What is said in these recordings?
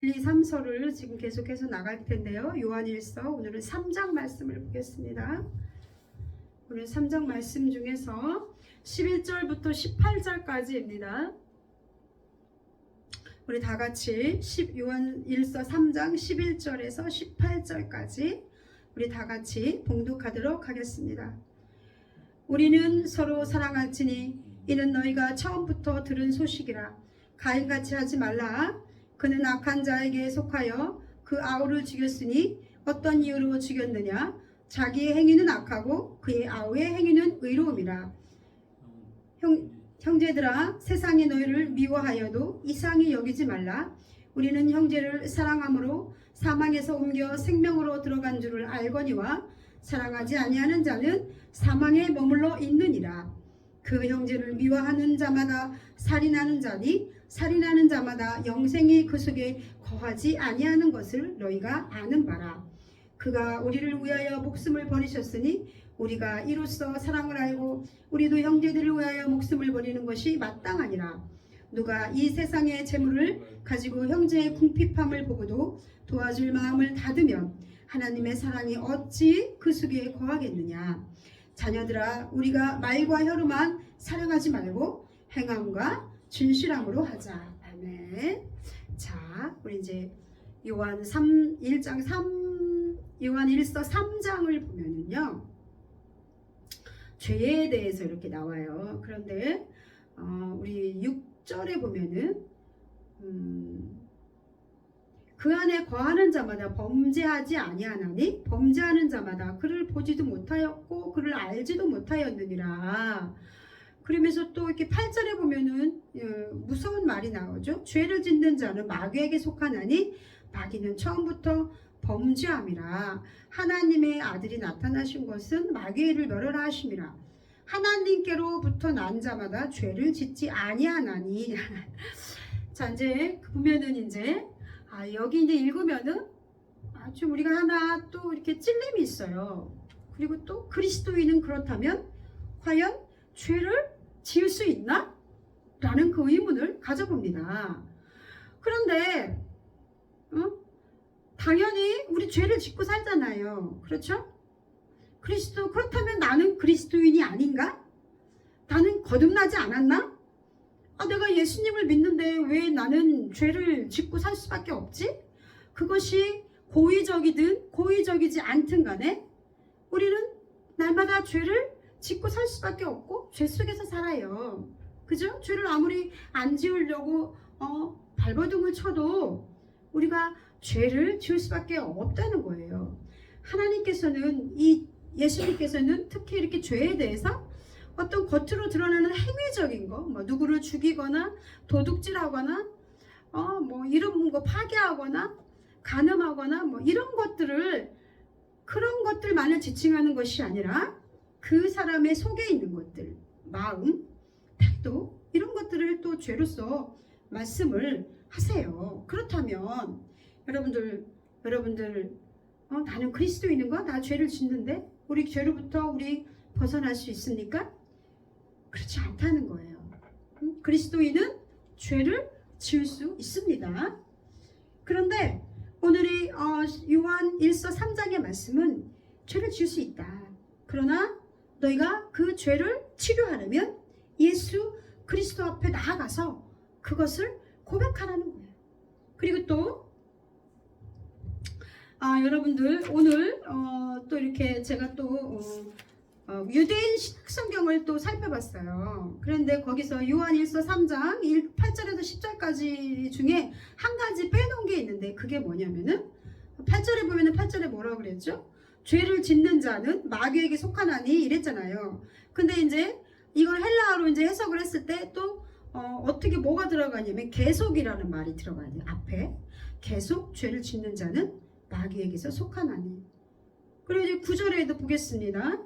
1, 2, 3서를 지금 계속해서 나갈 텐데요. 요한일서 오늘은 3장 말씀을 보겠습니다. 오늘 3장 말씀 중에서 11절부터 18절까지입니다. 우리 다 같이 요한일서 3장 11절에서 18절까지 우리 다 같이 봉독하도록 하겠습니다. 우리는 서로 사랑할지니 이는 너희가 처음부터 들은 소식이라. 가인같이 하지 말라. 그는 악한 자에게 속하여 그 아우를 죽였으니 어떤 이유로 죽였느냐? 자기의 행위는 악하고 그의 아우의 행위는 의로움이라. 형제들아, 세상이 너희를 미워하여도 이상히 여기지 말라. 우리는 형제를 사랑함으로 사망에서 옮겨 생명으로 들어간 줄을 알거니와 사랑하지 아니하는 자는 사망에 머물러 있느니라. 그 형제를 미워하는 자마다 살인하는 자니 살인하는 자마다 영생이 그 속에 거하지 아니하는 것을 너희가 아는 바라. 그가 우리를 위하여 목숨을 버리셨으니 우리가 이로써 사랑을 알고 우리도 형제들을 위하여 목숨을 버리는 것이 마땅하니라. 누가 이 세상의 재물을 가지고 형제의 궁핍함을 보고도 도와줄 마음을 닫으면 하나님의 사랑이 어찌 그 속에 거하겠느냐. 자녀들아, 우리가 말과 혀로만 사랑하지 말고 행함과 진실함으로 하자. 아멘. 자, 우리 이제 요한일서 3장을 보면은요, 죄에 대해서 이렇게 나와요. 그런데 우리 6절에 보면은 그 안에 거하는 자마다 범죄하지 아니하나니 범죄하는 자마다 그를 보지도 못하였고 그를 알지도 못하였느니라. 그러면서 또 이렇게 8절에 보면은 무서운 말이 나오죠. 죄를 짓는 자는 마귀에게 속하나니 마귀는 처음부터 범죄함이라. 하나님의 아들이 나타나신 것은 마귀의 일을 멸하라 하심이라. 하나님께로부터 난 자마다 죄를 짓지 아니하나니. 자, 이제 보면은 이제 여기 이제 읽으면은 아주 우리가 하나 또 이렇게 찔림이 있어요. 그리고 또 그리스도인은 그렇다면 과연 죄를 지을 수 있나? 라는 그 의문을 가져봅니다. 그런데 당연히 우리 죄를 짓고 살잖아요. 그렇죠? 그렇다면 나는 그리스도인이 아닌가? 나는 거듭나지 않았나? 내가 예수님을 믿는데 왜 나는 죄를 짓고 살 수밖에 없지? 그것이 고의적이든 고의적이지 않든 간에 우리는 날마다 죄를 짓고 살 수밖에 없고 죄 속에서 살아요. 그죠? 죄를 아무리 안 지으려고 발버둥을 쳐도 우리가 죄를 지을 수밖에 없다는 거예요. 하나님께서는 예수님께서는 특히 이렇게 죄에 대해서 어떤 겉으로 드러나는 행위적인 거, 누구를 죽이거나 도둑질하거나 이런 거 파괴하거나 간음하거나 이런 것들을 그런 것들만을 지칭하는 것이 아니라 그 사람의 속에 있는 것들, 마음, 태도 이런 것들을 또 죄로서 말씀을 하세요. 그렇다면 여러분들 나는 그리스도인인가? 나 죄를 짓는데 우리 죄로부터 우리 벗어날 수 있습니까? 그렇지 않다는 거예요. 그리스도인은 죄를 지을 수 있습니다. 그런데 오늘이 요한일서 3장의 말씀은 죄를 지을 수 있다. 그러나 너희가 그 죄를 치료하려면 예수 그리스도 앞에 나아가서 그것을 고백하라는 거예요. 그리고 또 여러분들 오늘 또 이렇게 제가 또 유대인 신약성경을 또 살펴봤어요. 그런데 거기서 요한일서 3장 8절에서 10절까지 중에 한 가지 빼놓은 게 있는데 그게 뭐냐면은 8절에 보면은 8절에 뭐라고 그랬죠? 죄를 짓는 자는 마귀에게 속하나니 이랬잖아요. 근데 이제 이걸 헬라어로 이제 해석을 했을 때 또 어떻게 뭐가 들어가냐면 계속이라는 말이 들어가야 돼요. 앞에 계속 죄를 짓는 자는 마귀에게서 속하나니. 그리고 이제 9절에도 보겠습니다.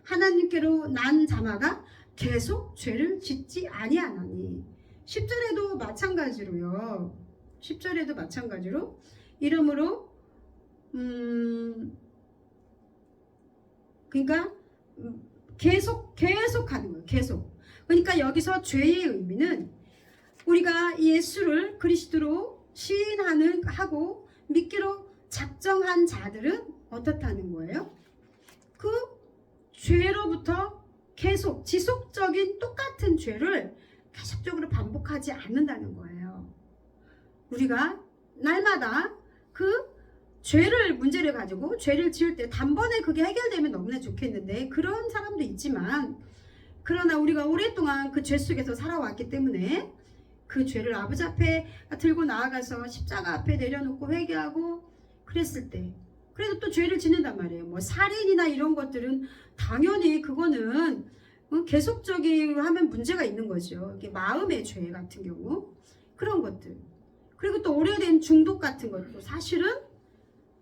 하나님께로 난 자마다 계속 죄를 짓지 아니하나니. 10절에도 마찬가지로요. 10절에도 마찬가지로 이러므로 그러니까 계속 하는 거예요. 계속. 그러니까 여기서 죄의 의미는 우리가 예수를 그리스도로 시인하는 하고 믿기로 작정한 자들은 어떻다는 거예요? 그 죄로부터 계속 지속적인 똑같은 죄를 계속적으로 반복하지 않는다는 거예요. 우리가 날마다 그 문제를 가지고 죄를 지을 때 단번에 그게 해결되면 너무나 좋겠는데 그런 사람도 있지만, 그러나 우리가 오랫동안 그 죄 속에서 살아왔기 때문에 그 죄를 아버지 앞에 들고 나아가서 십자가 앞에 내려놓고 회개하고 그랬을 때, 그래도 또 죄를 짓는단 말이에요. 뭐 살인이나 이런 것들은 당연히 그거는 계속적인 하면 문제가 있는 거죠. 이게 마음의 죄 같은 경우 그런 것들, 그리고 또 오래된 중독 같은 것도 사실은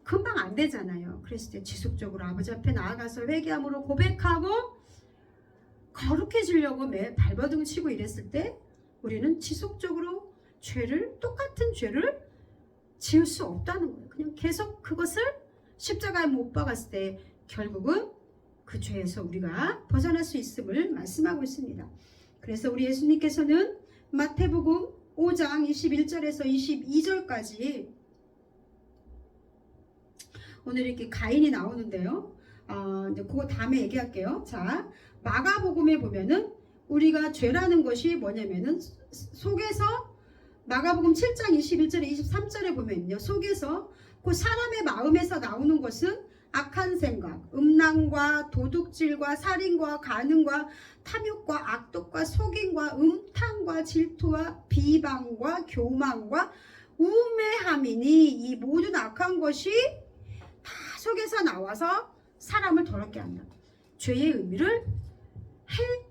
금방 안 되잖아요. 그랬을 때 지속적으로 아버지 앞에 나아가서 회개함으로 고백하고 거룩해지려고 매 발버둥 치고 이랬을 때 우리는 지속적으로 똑같은 죄를 지을 수 없다는 거예요. 그냥 계속 그것을 십자가에 못 박았을 때 결국은 그 죄에서 우리가 벗어날 수 있음을 말씀하고 있습니다. 그래서 우리 예수님께서는 마태복음 5장 21절에서 22절까지 오늘 이렇게 가인이 나오는데요. 이제 그거 다음에 얘기할게요. 자, 마가복음에 보면은 우리가 죄라는 것이 뭐냐면은 속에서 마가복음 7장 21절에 23절에 보면요. 속에서 그 사람의 마음에서 나오는 것은 악한 생각, 음란과 도둑질과 살인과 간음과 탐욕과 악독과 속임과 음탕과 질투와 비방과 교만과 우매함이니 이 모든 악한 것이 다 속에서 나와서 사람을 더럽게 한다. 죄의 의미를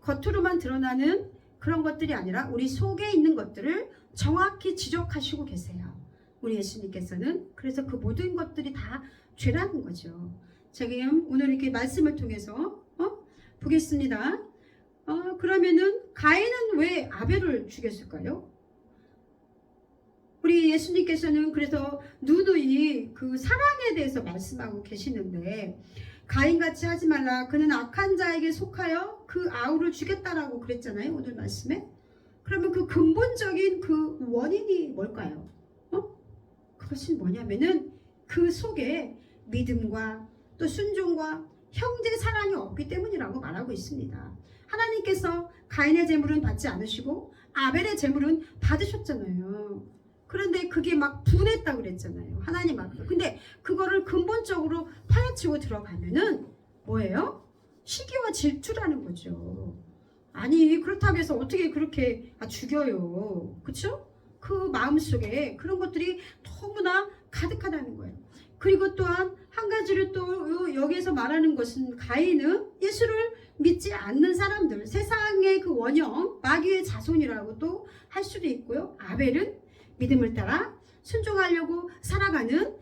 겉으로만 드러나는 그런 것들이 아니라 우리 속에 있는 것들을 정확히 지적하시고 계세요. 우리 예수님께서는. 그래서 그 모든 것들이 다 죄라는 거죠. 지금 오늘 이렇게 말씀을 통해서 보겠습니다. 그러면은 가인은 왜 아벨을 죽였을까요? 우리 예수님께서는 그래서 누누이 그 사랑에 대해서 말씀하고 계시는데, 가인같이 하지 말라, 그는 악한 자에게 속하여 그 아우를 죽였다라고 그랬잖아요, 오늘 말씀에. 그러면 그 근본적인 그 원인이 뭘까요? 그것이 뭐냐면은 그 속에 믿음과 또 순종과 형제 사랑이 없기 때문이라고 말하고 있습니다. 하나님께서 가인의 제물은 받지 않으시고 아벨의 제물은 받으셨잖아요. 그런데 그게 막 분했다고 그랬잖아요, 하나님 앞에. 근데 그거를 근본적으로 파헤치고 들어가면은 뭐예요? 시기와 질투라는 거죠. 아니 그렇다고 해서 어떻게 그렇게 죽여요, 그쵸? 그 마음속에 그런 것들이 너무나 가득하다는 거예요. 그리고 또한 한 가지를 또 여기에서 말하는 것은 가인은 예수를 믿지 않는 사람들, 세상의 그 원형 마귀의 자손이라고도 할 수도 있고요. 아벨은 믿음을 따라 순종하려고 살아가는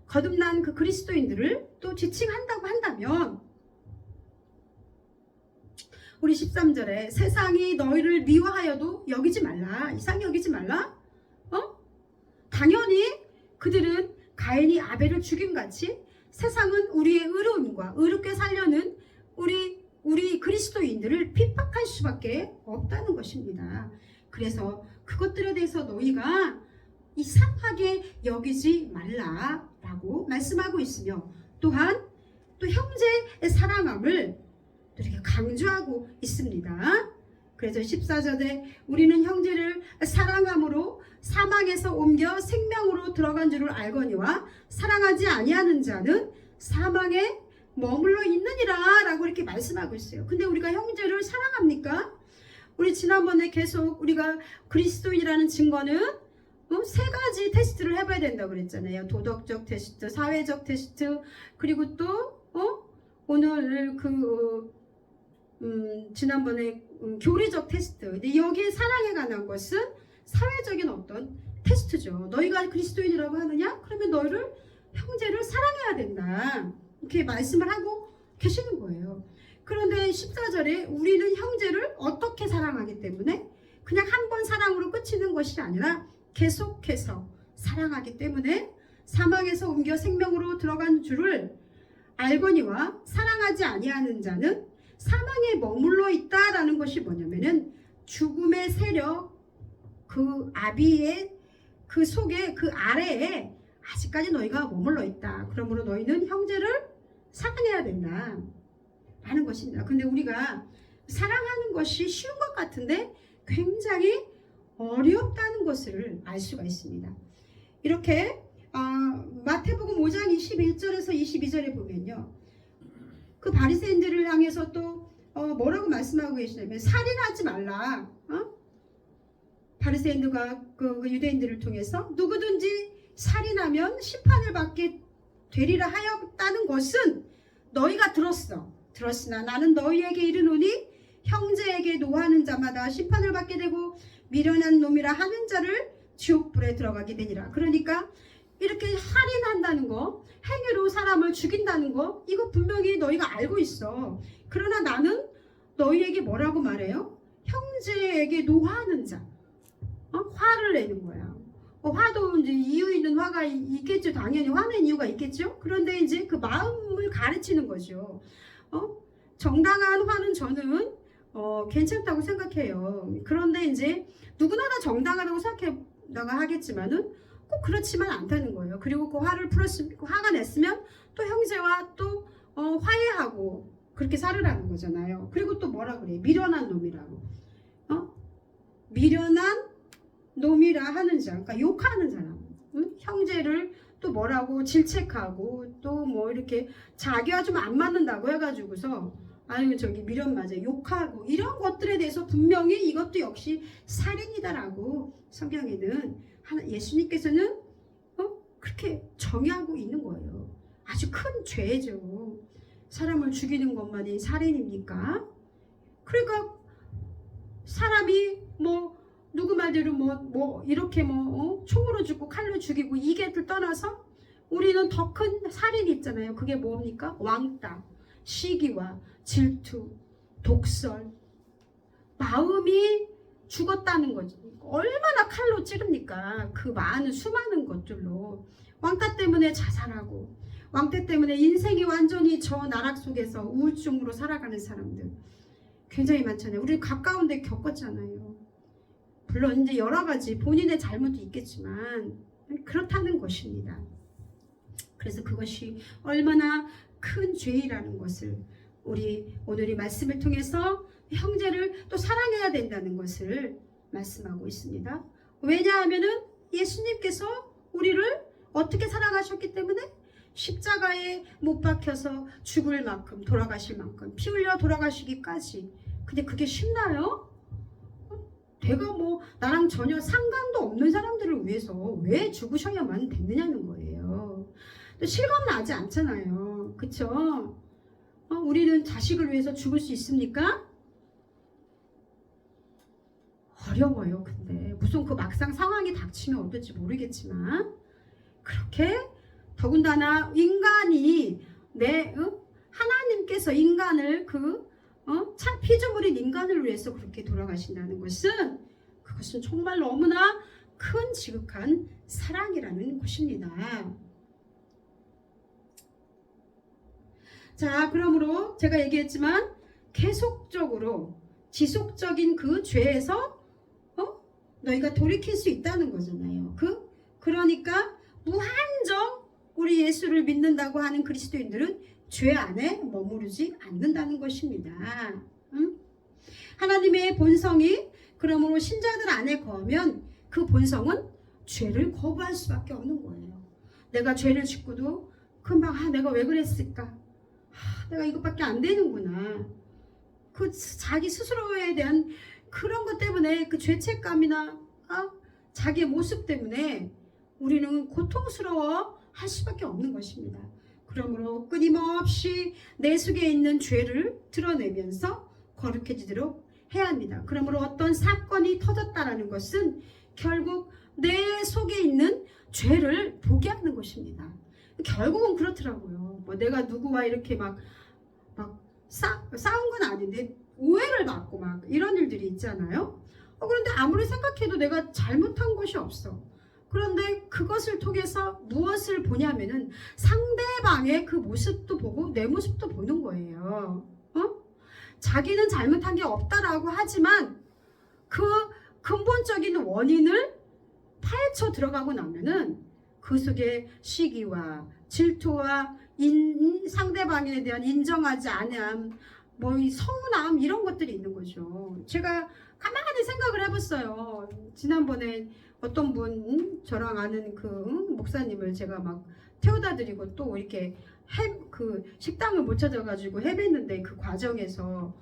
거듭난 그 그리스도인들을 또 지칭한다고 한다면, 우리 13절에 세상이 너희를 미워하여도 여기지 말라, 이상히 여기지 말라. 당연히 그들은 가인이 아벨을 죽임같이 세상은 우리의 의로움과 의롭게 살려는 우리 그리스도인들을 핍박할 수밖에 없다는 것입니다. 그래서 그것들에 대해서 너희가 이상하게 여기지 말라라고 말씀하고 있으며, 또한 또 형제의 사랑함을 또 이렇게 강조하고 있습니다. 그래서 14절에 우리는 형제를 사랑함으로 사망에서 옮겨 생명으로 들어간 줄을 알거니와 사랑하지 아니하는 자는 사망에 머물러 있느니라 라고 이렇게 말씀하고 있어요. 근데 우리가 형제를 사랑합니까? 우리 지난번에 계속 우리가 그리스도인이라는 증거는 세 가지 테스트를 해봐야 된다고 그랬잖아요. 도덕적 테스트, 사회적 테스트, 그리고 또 오늘 지난번에 교리적 테스트. 근데 여기에 사랑에 관한 것은 사회적인 어떤 테스트죠. 너희가 그리스도인이라고 하느냐? 그러면 너희를 형제를 사랑해야 된다, 이렇게 말씀을 하고 계시는 거예요. 그런데 14절에 우리는 형제를 어떻게 사랑하기 때문에 그냥 한 번 사랑으로 끝이는 것이 아니라 계속해서 사랑하기 때문에 사망에서 옮겨 생명으로 들어간 줄을 알거니와 사랑하지 아니하는 자는 사망에 머물러 있다라는 것이 뭐냐면은 죽음의 세력, 그 아비의 그 속에 그 아래에 아직까지 너희가 머물러 있다. 그러므로 너희는 형제를 사랑해야 된다 라는 것입니다. 근데 우리가 사랑하는 것이 쉬운 것 같은데 굉장히 어렵다는 것을 알 수가 있습니다. 이렇게 마태복음 5장 21절에서 22절에 보면요, 그 바리새인들을 향해서 또 뭐라고 말씀하고 계시냐면 살인하지 말라. 바리새인들과 그 유대인들을 통해서 누구든지 살인하면 심판을 받게 되리라 하였다는 것은 너희가 들었으나 나는 너희에게 이르노니 형제에게 노하는 자마다 심판을 받게 되고 미련한 놈이라 하는 자를 지옥불에 들어가게 되니라. 그러니까 이렇게 살인한다는 거, 행위로 사람을 죽인다는 거, 이거 분명히 너희가 알고 있어. 그러나 나는 너희에게 뭐라고 말해요? 형제에게 노하는 자. 화를 내는 거야. 화도 이제 이유 있는 화가 있겠죠. 당연히 화낸 이유가 있겠죠. 그런데 이제 그 마음을 가르치는 거죠. 정당한 화는 저는 괜찮다고 생각해요. 그런데 이제 누구나 다 정당하다고 생각한다고 하겠지만은 꼭 그렇지만 않다는 거예요. 그리고 그 화를 화가 냈으면 또 형제와 또 화해하고 그렇게 살으라는 거잖아요. 그리고 또 뭐라 그래? 미련한 놈이라고. 미련한 놈이라 하는 자, 그러니까 욕하는 사람, 형제를 또 뭐라고 질책하고 또 뭐 이렇게 자기와 좀 안 맞는다고 해가지고서 아유 저기 미련 맞아 욕하고 이런 것들에 대해서 분명히 이것도 역시 살인이다라고 성경에는 예수님께서는 그렇게 정의하고 있는 거예요. 아주 큰 죄죠. 사람을 죽이는 것만이 살인입니까? 그러니까 사람이 누구 말대로 이렇게 총으로 죽고 칼로 죽이고 이게를 떠나서 우리는 더 큰 살인이 있잖아요. 그게 뭡니까? 왕따, 시기와 질투, 독설, 마음이 죽었다는 거죠. 얼마나 칼로 찌릅니까? 그 많은 수많은 것들로 왕따 때문에 자살하고 왕따 때문에 인생이 완전히 저 나락 속에서 우울증으로 살아가는 사람들 굉장히 많잖아요. 우리 가까운 데 겪었잖아요. 물론 이제 여러 가지 본인의 잘못도 있겠지만 그렇다는 것입니다. 그래서 그것이 얼마나 큰 죄이라는 것을 우리 오늘 이 말씀을 통해서 형제를 또 사랑해야 된다는 것을 말씀하고 있습니다. 왜냐하면은 예수님께서 우리를 어떻게 사랑하셨기 때문에 십자가에 못 박혀서 죽을 만큼 돌아가실 만큼 피 흘려 돌아가시기까지. 근데 그게 쉽나요? 내가 나랑 전혀 상관도 없는 사람들을 위해서 왜 죽으셔야만 됐느냐는 거예요. 또 실감 나지 않잖아요. 그쵸? 우리는 자식을 위해서 죽을 수 있습니까? 어려워요. 근데 무슨 그 막상 상황이 닥치면 어떨지 모르겠지만 그렇게 더군다나 인간이 하나님께서 인간을 참 피조물인 인간을 위해서 그렇게 돌아가신다는 것은 그것은 정말 너무나 큰 지극한 사랑이라는 것입니다. 자, 그러므로 제가 얘기했지만 계속적으로 지속적인 그 죄에서 너희가 돌이킬 수 있다는 거잖아요. 그러니까 무한정 우리 예수를 믿는다고 하는 그리스도인들은 죄 안에 머무르지 않는다는 것입니다. 하나님의 본성이 그러므로 신자들 안에 거하면 그 본성은 죄를 거부할 수밖에 없는 거예요. 내가 죄를 짓고도 금방 내가 왜 그랬을까? 내가 이것밖에 안 되는구나. 그 자기 스스로에 대한 그런 것 때문에 그 죄책감이나 자기의 모습 때문에 우리는 고통스러워 할 수밖에 없는 것입니다. 그러므로 끊임없이 내 속에 있는 죄를 드러내면서 거룩해지도록 해야 합니다. 그러므로 어떤 사건이 터졌다라는 것은 결국 내 속에 있는 죄를 보게 하는 것입니다. 결국은 그렇더라고요. 내가 누구와 이렇게 막 싸운 건 아닌데 오해를 받고 막 이런 일들이 있잖아요. 그런데 아무리 생각해도 내가 잘못한 것이 없어. 그런데 그것을 통해서 무엇을 보냐면은 상대방의 그 모습도 보고 내 모습도 보는 거예요. 자기는 잘못한 게 없다라고 하지만 그 근본적인 원인을 파헤쳐 들어가고 나면은 그 속에 시기와 질투와 상대방에 대한 인정하지 않음, 뭐 이 서운함 이런 것들이 있는 거죠. 제가 가만히 생각을 해봤어요. 지난번에 어떤 분 저랑 아는 그 목사님을 제가 막 태워다 드리고 또 이렇게 그 식당을 못 찾아가지고 헤맸는데 그 과정에서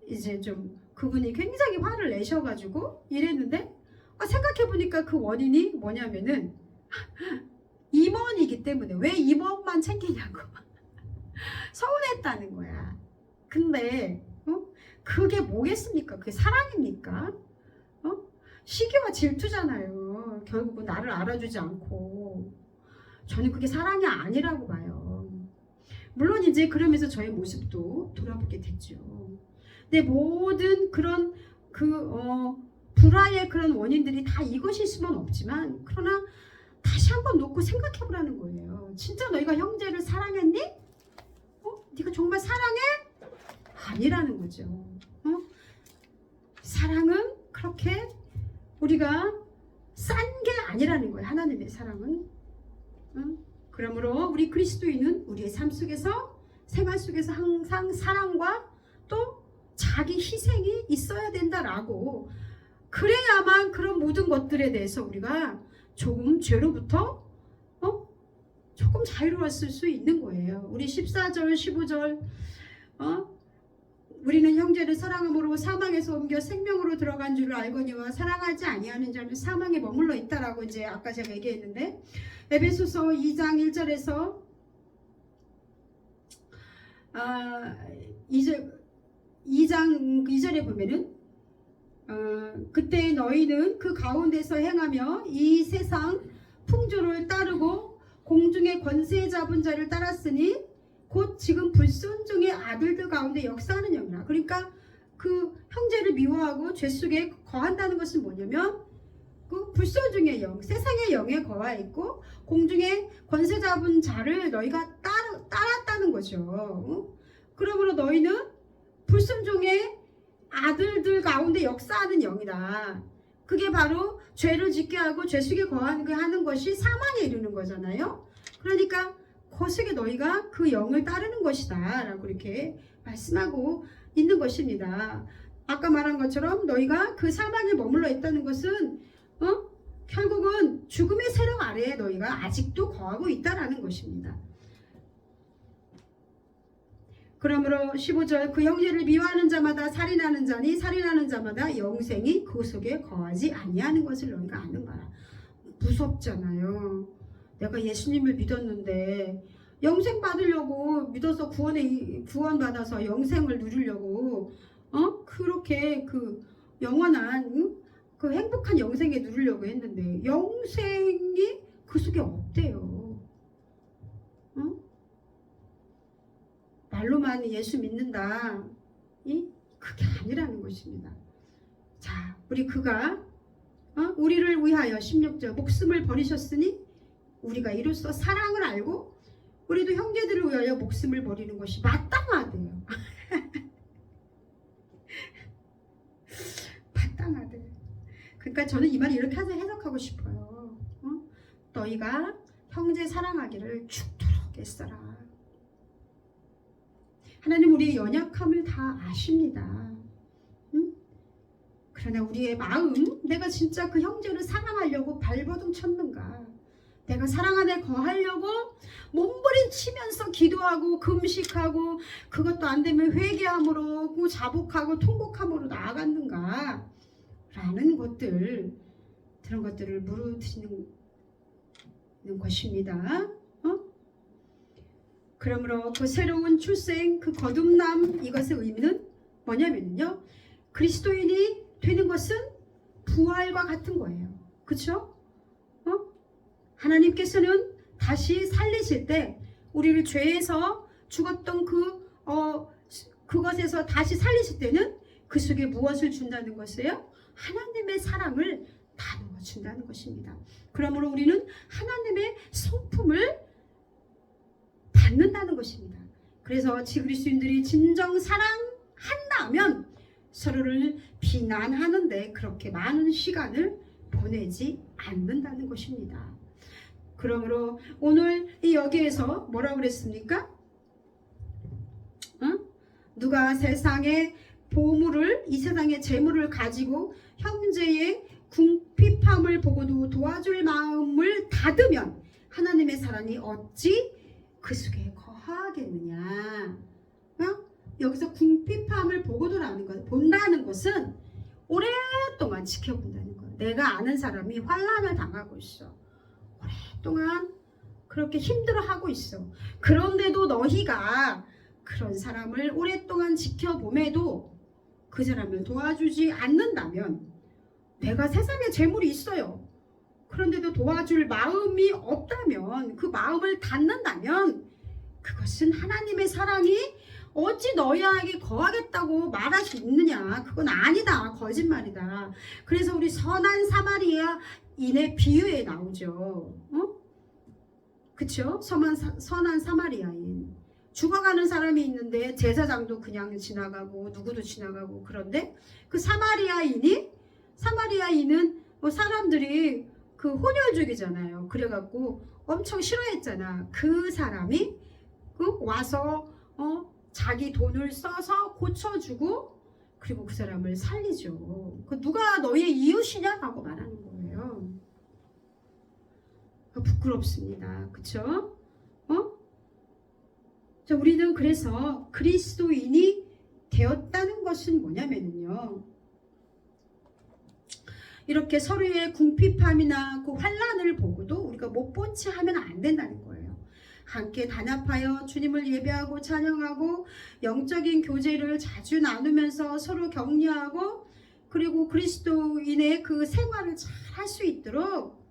이제 좀 그분이 굉장히 화를 내셔가지고 이랬는데 생각해보니까 그 원인이 뭐냐면은 임원이기 때문에 왜 임원만 챙기냐고 서운했다는 거야. 근데 그게 뭐겠습니까? 그게 사랑입니까? 시기와 질투잖아요. 결국은 나를 알아주지 않고. 저는 그게 사랑이 아니라고 봐요. 물론 이제 그러면서 저의 모습도 돌아보게 됐죠. 근데 모든 그런 불화의 그런 원인들이 다 이것일 수는 없지만, 그러나 다시 한번 놓고 생각해 보라는 거예요. 진짜 너희가 형제를 사랑했니? 네가 정말 사랑해? 아니라는 거죠. 사랑은 그렇게 우리가 싼 게 아니라는 거예요. 하나님의 사랑은. 그러므로 우리 그리스도인은 우리의 삶 속에서, 생활 속에서 항상 사랑과 또 자기 희생이 있어야 된다라고, 그래야만 그런 모든 것들에 대해서 우리가 조금 죄로부터 조금 자유로웠을 수 있는 거예요. 우리 14절 15절 우리는 형제를 사랑함으로 사망에서 옮겨 생명으로 들어간 줄을 알거니와 사랑하지 아니하는 자는 사망에 머물러 있다라고 이제 아까 제가 얘기했는데, 에베소서 2장 1절에서 2장 2절에 보면은 그때 너희는 그 가운데서 행하며 이 세상 풍조를 따르고 공중의 권세 잡은 자를 따랐으니 곧 지금 불순종의 아들들 가운데 역사하는 영이라. 그러니까 그 형제를 미워하고 죄 속에 거한다는 것은 뭐냐면 그 불순종의 영, 세상의 영에 거하 있고 공중의 권세 잡은 자를 너희가 따랐다는 거죠. 그러므로 너희는 불순종의 아들들 가운데 역사하는 영이다. 그게 바로 죄를 짓게 하고 죄 속에 거하는 것이 사망에 이르는 거잖아요. 그러니까 그 속에 너희가 그 영을 따르는 것이다 라고 이렇게 말씀하고 있는 것입니다. 아까 말한 것처럼 너희가 그 사망에 머물러 있다는 것은 결국은 죽음의 세력 아래에 너희가 아직도 거하고 있다라는 것입니다. 그러므로 15절 그 형제를 미워하는 자마다 살인하는 자니 살인하는 자마다 영생이 그 속에 거하지 아니하는 것을 너희가 아는 바라. 무섭잖아요. 내가 예수님을 믿었는데 영생 받으려고 믿어서 구원받아서 영생을 누리려고 그렇게 그 영원한 그 행복한 영생에 누리려고 했는데 영생이 그 속에 없대요. 말로만 예수 믿는다. 그게 아니라는 것입니다. 자, 우리 그가 우리를 위하여 16절 목숨을 버리셨으니 우리가 이로써 사랑을 알고 우리도 형제들을 위하여 목숨을 버리는 것이 마땅하대요. 마땅하대. 그러니까 저는 이 말을 이렇게 해석하고 싶어요. 너희가 형제 사랑하기를 죽도록 애써라. 하나님 우리의 연약함을 다 아십니다. 그러나 우리의 마음, 내가 진짜 그 형제를 사랑하려고 발버둥 쳤는가? 내가 사랑 안에 거하려고 몸부림치면서 기도하고 금식하고 그것도 안 되면 회개함으로 자복하고 통곡함으로 나아갔는가? 라는 것들, 그런 것들을 물으시는 것입니다. 그러므로 그 새로운 출생, 그 거듭남, 이것의 의미는 뭐냐면요, 그리스도인이 되는 것은 부활과 같은 거예요. 그렇죠? 하나님께서는 다시 살리실 때 우리를 죄에서 죽었던 그것에서 다시 살리실 때는 그 속에 무엇을 준다는 것이에요? 하나님의 사랑을 다 넣어준다는 것입니다. 그러므로 우리는 하나님의 성품을 받는다는 것입니다. 그래서 그리스도인들이 진정 사랑한다면 서로를 비난하는데 그렇게 많은 시간을 보내지 않는다는 것입니다. 그러므로 오늘 이 여기에서 뭐라고 그랬습니까? 누가 세상의 보물을, 이 세상의 재물을 가지고 형제의 궁핍함을 보고도 도와줄 마음을 닫으면 하나님의 사랑이 어찌 그 속에 거하겠느냐. 여기서 궁핍함을 보고도라는 것, 본다는 것은 오랫동안 지켜본다는 거예요. 내가 아는 사람이 환난을 당하고 있어. 오랫동안 그렇게 힘들어하고 있어. 그런데도 너희가 그런 사람을 오랫동안 지켜봄에도 그 사람을 도와주지 않는다면, 내가 세상에 재물이 있어요. 그런데도 도와줄 마음이 없다면, 그 마음을 닫는다면 그것은 하나님의 사랑이 어찌 너희에게 거하겠다고 말할 수 있느냐. 그건 아니다. 거짓말이다. 그래서 우리 선한 사마리아인의 비유에 나오죠. 그쵸? 선한 사마리아인. 죽어가는 사람이 있는데 제사장도 그냥 지나가고 누구도 지나가고, 그런데 그 사마리아인은 사람들이 그 혼혈족이잖아요. 그래갖고 엄청 싫어했잖아. 그 사람이 와서 자기 돈을 써서 고쳐주고, 그리고 그 사람을 살리죠. 누가 너희의 이웃이냐라고 말하는 거예요. 부끄럽습니다. 그쵸? 자, 우리는 그래서 그리스도인이 되었다는 것은 뭐냐면요, 이렇게 서로의 궁핍함이나 그 환난을 보고도 우리가 못 본 채 하면 안 된다는 거예요. 함께 단합하여 주님을 예배하고 찬양하고 영적인 교제를 자주 나누면서 서로 격려하고, 그리고 그리스도인의 그 생활을 잘 할 수 있도록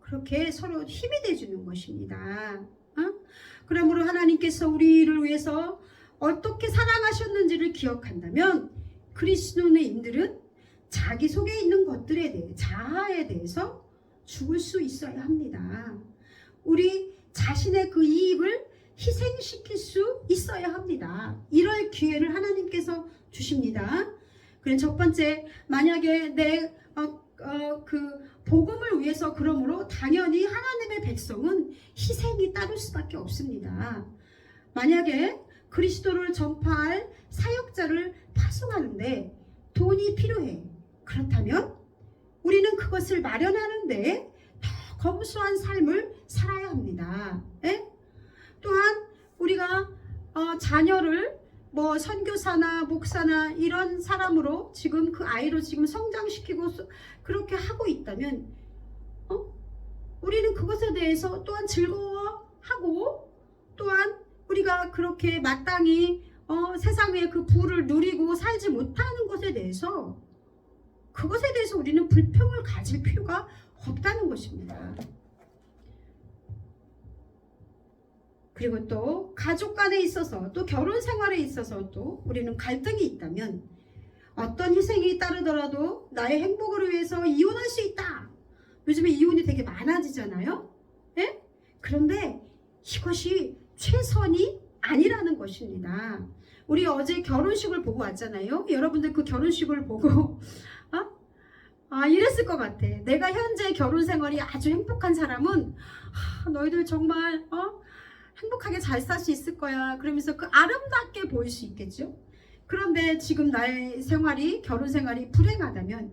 그렇게 서로 힘이 돼주는 것입니다. 그러므로 하나님께서 우리를 위해서 어떻게 사랑하셨는지를 기억한다면, 그리스도인들은 자기 속에 있는 것들에 대해, 자아에 대해서 죽을 수 있어야 합니다. 우리 자신의 그 이익을 희생시킬 수 있어야 합니다. 이럴 기회를 하나님께서 주십니다. 그럼 첫 번째, 만약에 내 그 복음을 위해서, 그러므로 당연히 하나님의 백성은 희생이 따를 수밖에 없습니다. 만약에 그리스도를 전파할 사역자를 파송하는데 돈이 필요해. 그렇다면 우리는 그것을 마련하는데 더 검소한 삶을 살아야 합니다. 또한 우리가 자녀를 선교사나 목사나 이런 사람으로 지금 그 아이로 지금 성장시키고 그렇게 하고 있다면, 우리는 그것에 대해서 또한 즐거워하고, 또한 우리가 그렇게 마땅히 세상의 그 부를 누리고 살지 못하는 것에 대해서, 그것에 대해서 우리는 불평을 가질 필요가 없다는 것입니다. 그리고 또 가족 간에 있어서, 또 결혼 생활에 있어서도 우리는 갈등이 있다면, 어떤 희생이 따르더라도 나의 행복을 위해서 이혼할 수 있다. 요즘에 이혼이 되게 많아지잖아요. 그런데 이것이 최선이 아니라는 것입니다. 우리 어제 결혼식을 보고 왔잖아요. 여러분들 그 결혼식을 보고 이랬을 것 같아. 내가 현재 결혼 생활이 아주 행복한 사람은 너희들 정말 행복하게 잘 살 수 있을 거야. 그러면서 그 아름답게 보일 수 있겠죠. 그런데 지금 나의 생활이, 결혼 생활이 불행하다면,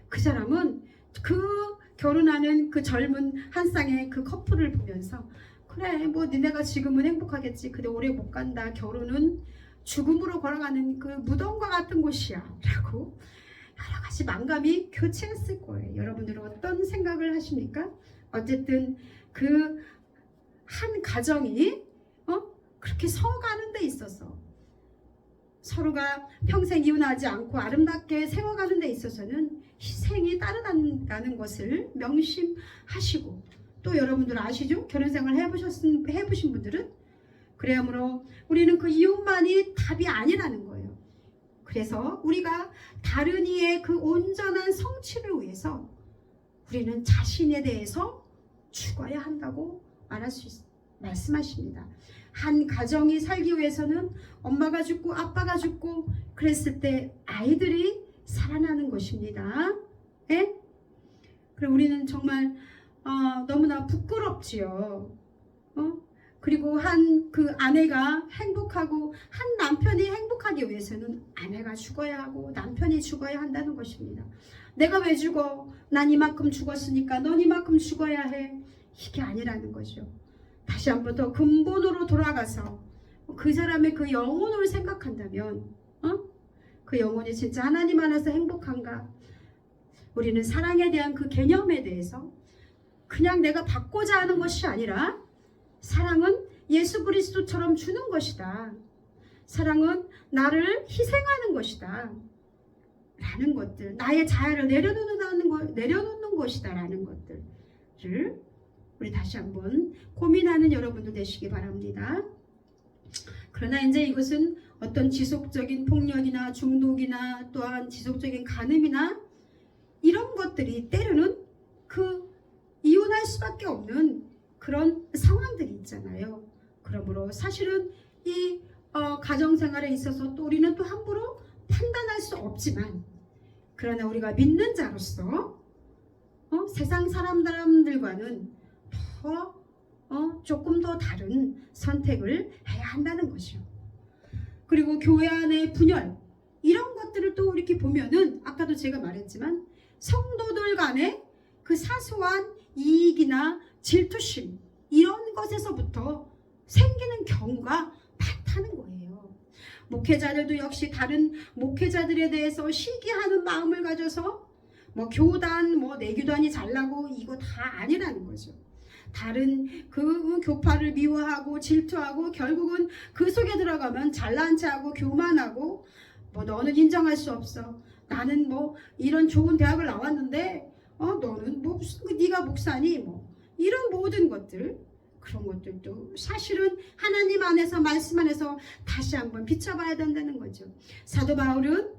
그 사람은 그 결혼하는 그 젊은 한 쌍의 그 커플을 보면서, 그래 니네가 지금은 행복하겠지. 근데 오래 못 간다. 결혼은 죽음으로 걸어가는 그 무덤과 같은 곳이야 라고 여러 가지 망감이 교체했을 거예요. 여러분들은 어떤 생각을 하십니까? 어쨌든 그 한 가정이 그렇게 서가는 데 있어서, 서로가 평생 이혼하지 않고 아름답게 세워가는 데 있어서는 희생이 따른다는 것을 명심하시고, 또 여러분들 아시죠? 결혼생활 해보신 분들은, 그러므로 우리는 그 이혼만이 답이 아니라는 거예요. 그래서 우리가 다른 이의 그 온전한 성취를 위해서 우리는 자신에 대해서 죽어야 한다고 말씀하십니다. 한 가정이 살기 위해서는 엄마가 죽고 아빠가 죽고 그랬을 때 아이들이 살아나는 것입니다. 그래 우리는 정말 너무나 부끄럽지요. 그리고 한 그 아내가 행복하고 한 남편이 행복하기 위해서는 아내가 죽어야 하고 남편이 죽어야 한다는 것입니다. 내가 왜 죽어? 난 이만큼 죽었으니까 넌 이만큼 죽어야 해. 이게 아니라는 거죠. 다시 한번 더 근본으로 돌아가서 그 사람의 그 영혼을 생각한다면 그 영혼이 진짜 하나님 안에서 행복한가? 우리는 사랑에 대한 그 개념에 대해서 그냥 내가 받고자 하는 것이 아니라 사랑은 예수 그리스도처럼 주는 것이다. 사랑은 나를 희생하는 것이다. 라는 것들, 나의 자아를 내려놓는 것이다. 라는 것들을 우리 다시 한번 고민하는 여러분들 되시기 바랍니다. 그러나 이제 이것은 어떤 지속적인 폭력이나 중독이나 또한 지속적인 간음이나 이런 것들이 때로는 그 이혼할 수밖에 없는 그런 상황들이 있잖아요. 그러므로 사실은 이 가정생활에 있어서 또 우리는 또 함부로 판단할 수 없지만 그러나 우리가 믿는 자로서 세상 사람들과는 조금 더 다른 선택을 해야 한다는 것이요. 그리고 교회 안의 분열 이런 것들을 또 이렇게 보면은 아까도 제가 말했지만 성도들 간의 그 사소한 이익이나 질투심 이런 것에서부터 생기는 경우가 많다는 거예요. 목회자들도 역시 다른 목회자들에 대해서 시기하는 마음을 가져서 뭐 교단 내 교단이 잘나고 이거 다 아니라는 거죠. 다른 그 교파를 미워하고 질투하고 결국은 그 속에 들어가면 잘난 체하고 교만하고 너는 인정할 수 없어. 나는 이런 좋은 대학을 나왔는데 너는 무슨 네가 목사니 이런 모든 것들 그런 것들도 사실은 하나님 안에서 말씀 안에서 다시 한번 비춰봐야 된다는 거죠. 사도 바울은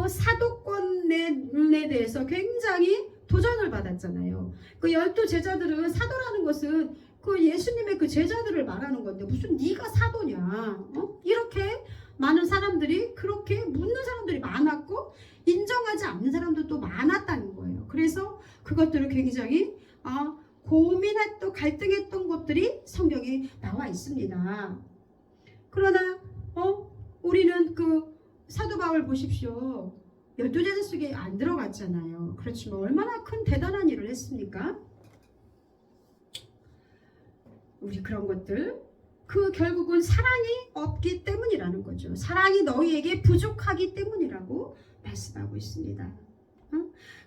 사도권에 대해서 굉장히 도전을 받았잖아요. 그 12제자들은 사도라는 것은 그 예수님의 그 제자들을 말하는 건데 무슨 네가 사도냐? 이렇게 많은 사람들이 그렇게 묻는 사람들이 많았고 인정하지 않는 사람들도 많았다는 거예요. 그래서 그것들을 굉장히 고민했던 갈등했던 것들이 성경에 나와 있습니다. 그러나 우리는 그 사도 바울 보십시오. 12제자 속에 안 들어갔잖아요. 그렇지만 얼마나 큰 대단한 일을 했습니까? 우리 그런 것들 그 결국은 사랑이 없기 때문이라는 거죠. 사랑이 너희에게 부족하기 때문이라고 말씀하고 있습니다.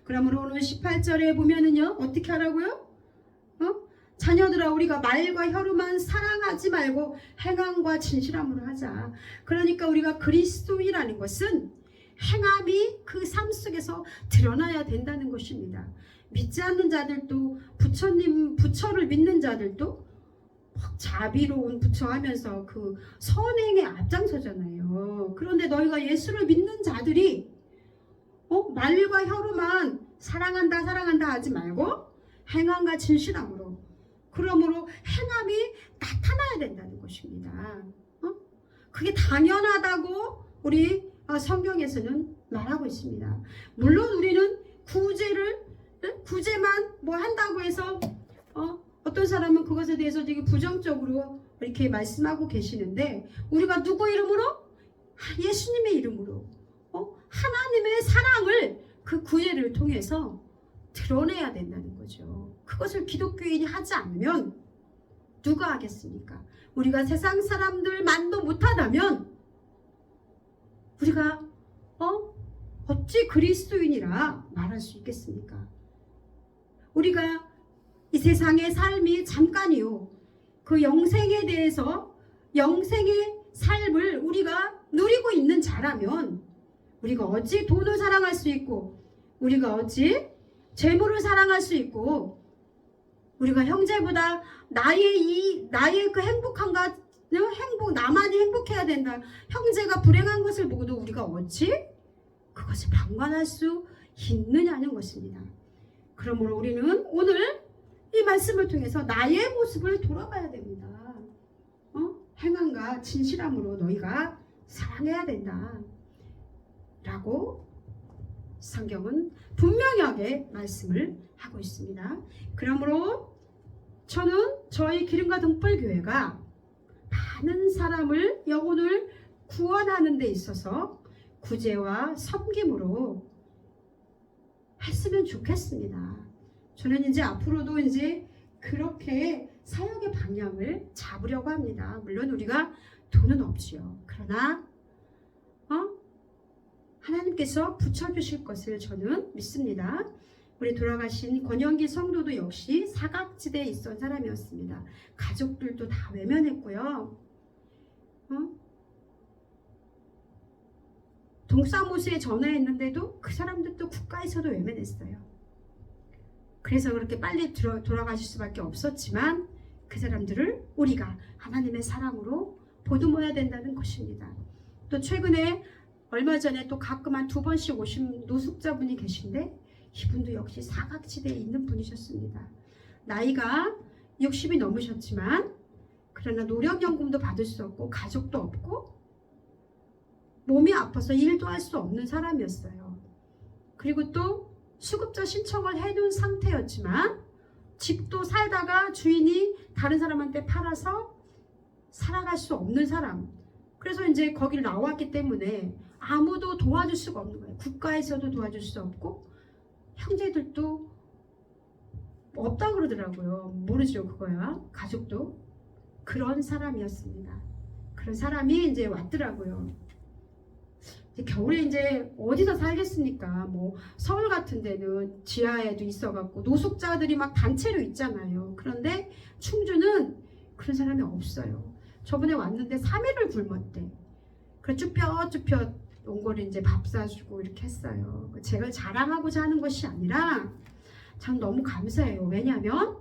그러므로 오늘 18절에 보면은요 어떻게 하라고요? 자녀들아 우리가 말과 혀로만 사랑하지 말고 행함과 진실함으로 하자. 그러니까 우리가 그리스도인이라는 것은 행함이 그 삶 속에서 드러나야 된다는 것입니다. 믿지 않는 자들도 부처를 믿는 자들도 자비로운 부처 하면서 그 선행에 앞장서잖아요. 그런데 너희가 예수를 믿는 자들이 말과 혀로만 사랑한다 하지 말고 행함과 진실함으로 그러므로 행함이 나타나야 된다는 것입니다. 그게 당연하다고 우리 성경에서는 말하고 있습니다. 물론 우리는 구제만 한다고 해서 어떤 사람은 그것에 대해서 되게 부정적으로 이렇게 말씀하고 계시는데 우리가 누구 이름으로? 예수님의 이름으로 하나님의 사랑을 그 구제를 통해서 드러내야 된다는 거죠. 그것을 기독교인이 하지 않으면 누가 하겠습니까? 우리가 세상 사람들만도 못하다면 우리가 어찌 그리스도인이라 말할 수 있겠습니까? 우리가 이 세상의 삶이 잠깐이요. 그 영생에 대해서 영생의 삶을 우리가 누리고 있는 자라면 우리가 어찌 돈을 사랑할 수 있고 우리가 어찌 재물을 사랑할 수 있고 우리가 형제보다 나의 그 행복함과 나만이 행복해야 된다. 형제가 불행한 것을 보고도 우리가 어찌 그것을 방관할 수 있느냐는 것입니다. 그러므로 우리는 오늘 이 말씀을 통해서 나의 모습을 돌아봐야 됩니다. 행함과 진실함으로 너희가 사랑해야 된다. 라고 성경은 분명하게 말씀을 하고 있습니다. 그러므로 저는 저희 기름과 등불교회가 많은 사람을 영혼을 구원하는 데 있어서 구제와 섬김으로 했으면 좋겠습니다. 저는 이제 앞으로도 이제 그렇게 사역의 방향을 잡으려고 합니다. 물론 우리가 돈은 없지요. 그러나 하나님께서 붙여주실 것을 저는 믿습니다. 우리 돌아가신 권영기 성도도 역시 사각지대에 있던 사람이었습니다. 가족들도 다 외면했고요. 동사무소에 전화했는데도 그 사람들도 국가에서도 외면했어요. 그래서 그렇게 빨리 돌아가실 수밖에 없었지만 그 사람들을 우리가 하나님의 사랑으로 보듬어야 된다는 것입니다. 또 최근에 얼마 전에 또 가끔 한 2번씩 오신 노숙자분이 계신데 이분도 역시 사각지대에 있는 분이셨습니다. 나이가 60이 넘으셨지만 그러나 노령연금도 받을 수 없고 가족도 없고 몸이 아파서 일도 할 수 없는 사람이었어요. 그리고 또 수급자 신청을 해둔 상태였지만 집도 살다가 주인이 다른 사람한테 팔아서 살아갈 수 없는 사람. 그래서 이제 거기를 나왔기 때문에 아무도 도와줄 수가 없는 거예요. 국가에서도 도와줄 수 없고 형제들도 없다 그러더라고요. 모르죠 그거야. 가족도. 그런 사람이었습니다. 그런 사람이 이제 왔더라고요. 이제 겨울에 이제 어디서 살겠습니까? 뭐 서울 같은 데는 지하에도 있어갖고 노숙자들이 막 단체로 있잖아요. 그런데 충주는 그런 사람이 없어요. 저번에 왔는데 3일을 굶었대. 그래 쭈뼛쭈뼛 온 거를 이제 밥 사주고 이렇게 했어요. 제가 자랑하고자 하는 것이 아니라 참 너무 감사해요. 왜냐하면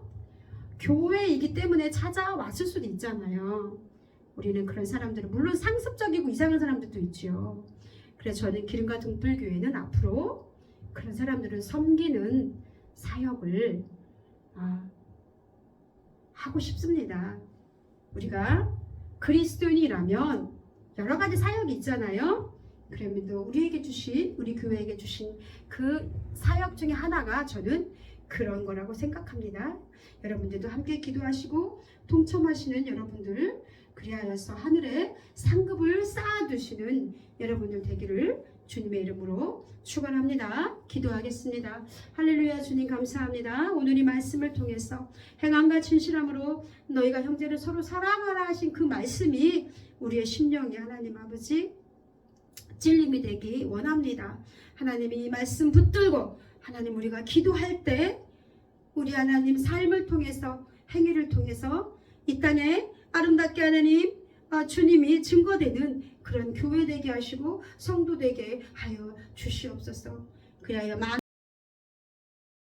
교회이기 때문에 찾아왔을 수도 있잖아요. 우리는 그런 사람들은 물론 상습적이고 이상한 사람들도 있죠. 그래서 저는 기름과 등불교회는 앞으로 그런 사람들을 섬기는 사역을 하고 싶습니다. 우리가 그리스도인이라면 여러 가지 사역이 있잖아요. 그러면 우리에게 주신, 우리 교회에게 주신 그 사역 중에 하나가 저는 그런 거라고 생각합니다. 여러분들도 함께 기도하시고 동참하시는 여러분들, 그리하여서 하늘에 상급을 쌓아두시는 여러분들 되기를 주님의 이름으로 축원합니다. 기도하겠습니다. 할렐루야. 주님 감사합니다. 오늘 이 말씀을 통해서 행함과 진실함으로 너희가 형제를 서로 사랑하라 하신 그 말씀이 우리의 심령에 하나님 아버지 찔림이 되기 원합니다. 하나님이 이 말씀 붙들고 하나님 우리가 기도할 때 우리 하나님 삶을 통해서 행위를 통해서 이 땅에 아름답게 하나님 주님이 증거되는 그런 교회 되게 하시고 성도 되게 하여 주시옵소서. 그리하여